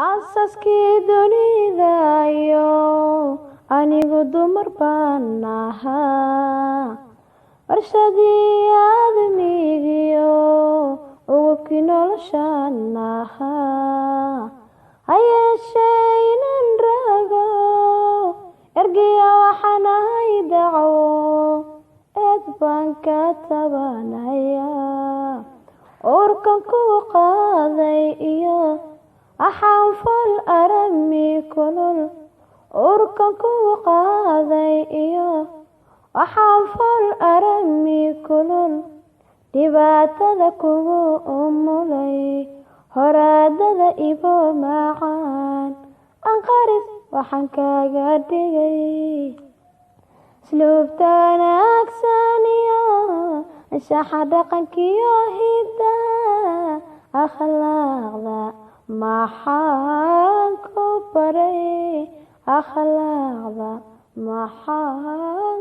aasaskii dunida iyo anigu dumar baan ahaa warshadii aadamigiyo ugubkii noloshaan ahaa ha yeeshee inan rago ergiya waxaan ahay daco eed baan ka tabanayaa uurkan ku qaaday iyo waxaan fal arami kulul uurkan ku qaaday iyo waxaan fal arami kulul dhibaatada kugu umulay horaadada ibo macaan anqaris waxaan kaga dhigay asluubta wanaagsan iyo anshaxa dhaqankiyo hiddaha akhlaaqda maxaan ku baray akhlaaqda maxaan